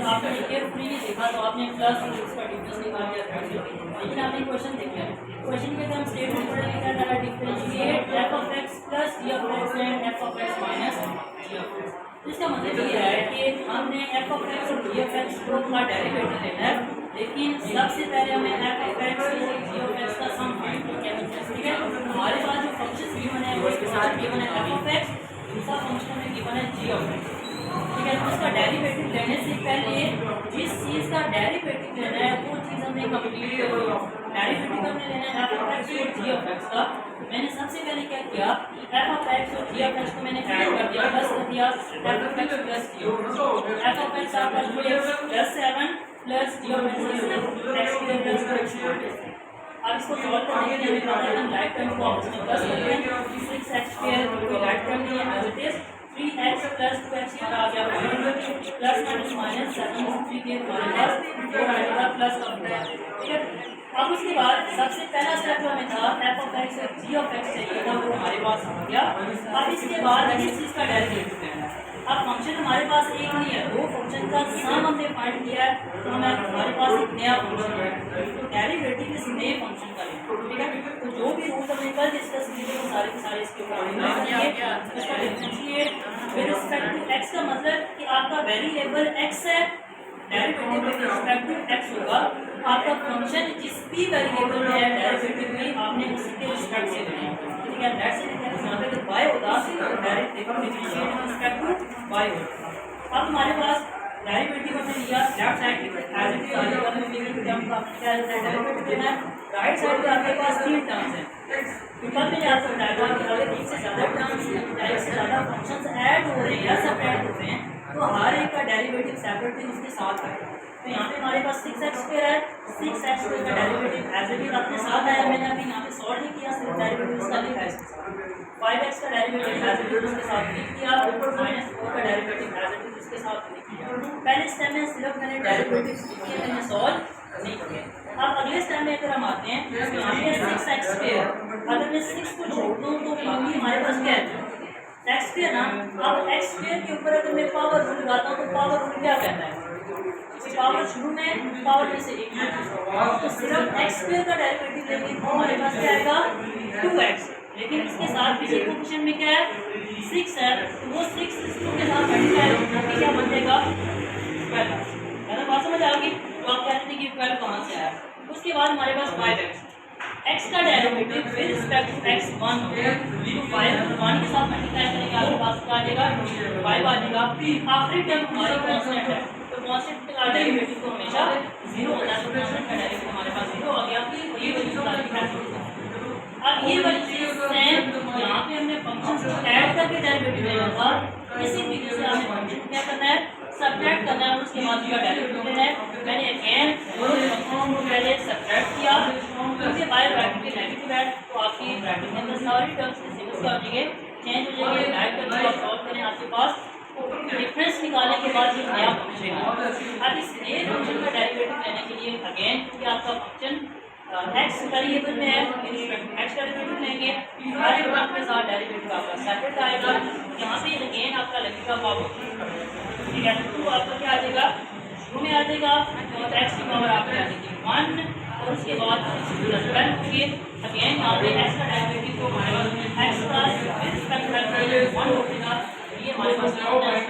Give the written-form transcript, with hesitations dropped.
आपने केयरफुली नहीं देखा तो आपने प्लस और उसका डिफरेंस निकाल दिया, लेकिन आपने क्वेश्चन देख लिया। क्वेश्चन के अंदर हम स्टेटमेंट पढ़ेंगे क्या था, differentiate f of x plus g of x and f of x minus g of x. इसका मतलब ये है कि हमने एफ ऑफ एक्स और जी ऑफ एक्स को का डेरिवेटिव लेना है, लेकिन सबसे पहले हमें एफ ऑफ एक्स और जी ऑफ एक्स का सम फाइंड करना है। ठीक है, हमारे पास जो फंक्शन गिवन है वो इसके साथ गिवन है एफ ऑफ एक्स, दूसरा फंक्शन में गिवन है जी ऑफ एक्स। ठीक है, तो उसका डेरिवेटिव लेने से पहले जिस चीज़ का डेरिवेटिव लेना है वो चीज़ हमें कंप्लीट करनी है। डेरिवेटिव हमने लेना है एफ ऑफ एक्स और जी ऑफ एक्स का। मैंने सबसे पहले क्या किया, एफ ऑफ एक्स और जी ऑफ एक्स को मैंने ऐड कर दिया, प्लस कर दिया f of x plus g f of x आपका plus 7 plus g of x plus. अब इसको सॉल्व करने के लिए हमें पता है हम राइट टर्म को आपस में प्लस करते हैं, 6x² को राइट टर्म में as it is 3x plus 2x आ गया प्लस माइनस 7 3 के हमारे पास 4 आएगा प्लस का होगा। ठीक है, अब उसके बाद सबसे पहला स्टेप जो हमें था एफ ऑफ एक्स और जी ऑफ एक्स चाहिए था, वो हमारे पास हो गया। अब इसके बाद इस चीज़ का डेरिवेटिव लेना है। अब फंक्शन हमारे पास एक नहीं है, दो फंक्शन का सम हमने फाइंड किया है, तो हमारे पास एक नया फंक्शन है, तो डेरिवेटिव इस नए फंक्शन का लेना। ठीक है, तो जो भी रूल हमने कल डिस्कस किए वो सारे के सारे इसके ऊपर अप्लाई करेंगे। इसका differentiate with respect to x का मतलब कि आपका वेरिएबल एक्स है, derivative with respect to x होगा। आपका फंक्शन जिस भी वेरिएबल में है डेरिवेटिव में आपने उसके रिस्पेक्ट से लेना है। ठीक है, दैट्स इट। यहाँ पे तो y होगा तो direct differentiate with respect to y होगा। अब हमारे पास डेरिवेटिव हमने लिया left side as it is आ जाएगा, तो लिमिट टर्म का क्या है डेरिवेटिव लेना है। राइट साइड पे आपके पास तीन टर्म्स हैं, ऊपर में जा सकता है कि अगर एक से ज़्यादा टर्म्स या एक से ज़्यादा फंक्शंस ऐड हो रहे हैं या सेपरेट हो रहे हैं तो हर एक का डेरिवेटिव सेपरेटली उसके साथ है। तो यहाँ पे हमारे पास 6x² है, 6x² का डेरिवेटिव एज इट इज अपने साथ आया, मैंने अभी यहाँ पे सॉल्व नहीं किया, सिर्फ डेरिवेटिव उसका लिखा है इसके साथ। 5x का डेरिवेटिव एज इट इज उसके साथ लिख दिया, -4 का डेरिवेटिव एज इट इज उसके साथ लिख दिया। पहले स्टेप में सिर्फ मैंने डेरिवेटिव्स लिखे, मैंने सॉल्व नहीं किए। अब अगले स्टेप में अगर हम आते हैं तो यहाँ पे 6x², अगर मैं 6 को छोड़ दूँ तो बाकी हमारे पास क्या है x² ना। अब x² के ऊपर अगर मैं पावर रूल लगाता हूँ तो पावर रूल क्या कहता है, पावर शुरू में पावर में से एक, तो सिर्फ x² का डेरिवेटिव लेंगे तो हमारे पास क्या आएगा 2x, लेकिन इसके साथ भी फंक्शन में क्या है 6 है, तो वो 6 के साथ मल्टीप्लाई होकर क्या बन जाएगा 12। अगर बात समझ आ गई तो आप कहते हैं कि 12 कहाँ से आया। उसके बाद हमारे पास 5x, x का derivative with respect to x 1 तो 1 के साथ मल्टीप्लाई करेंगे आपके पास क्या आ जाएगा 5 आ जाएगा। आखिरी टर्म हमारी कांस्टेंट है, तो कांस्टेंट का डेरिवेटिव तो हमेशा 0 होता है, तो कांस्टेंट का डेरिवेटिव हमारे पास 0 आ गया। ये वैल्यू सारी कैंसिल। अब ये वाली चीज सेम यहाँ पे हमने फंक्शंस को ऐड करके डेरिवेटिव लेना था, इसी तरीके से हमें फंक्शन क्या करना है सब्ट्रैक्ट करना है, उसके बाद उसका डेरिवेटिव लेना है। मैंने अगेन दोनों फंक्शनों को पहले सब्ट्रैक्ट किया, उसके बाद ब्रैकेट के नेगेटिव ऐड, तो आपकी ब्रैकेट के अंदर सारी टर्म्स के सिम्बल्स क्या हो जाएंगे चेंज हो जाएंगे। ऐड करके आप सॉल्व करें, आपके पास डिफरेंस निकालने के बाद ये नया फंक्शन है। अब इस नए फंक्शन का डेरिवेटिव लेने के लिए अगेन क्योंकि आपका फंक्शन x वेरिएबल में है, x डेरिवेटिव लेंगे, हर एक टर्म के साथ डेरिवेटिव आपका सेपरेट आएगा। यहाँ पे अगेन आपका लगेगा पावर, ठीक है, तो आपका क्या आ जाएगा शुरू में आ जाएगा और x की पावर आपकी आ जाएगी 1 और उसके बाद +12 होंगे। अगेन यहाँ पे x का डेरिवेटिव को हमारे पास x का विद रिस्पेक्ट टू 1 हो जाएगा, ये हमारे पास हो जाएगा।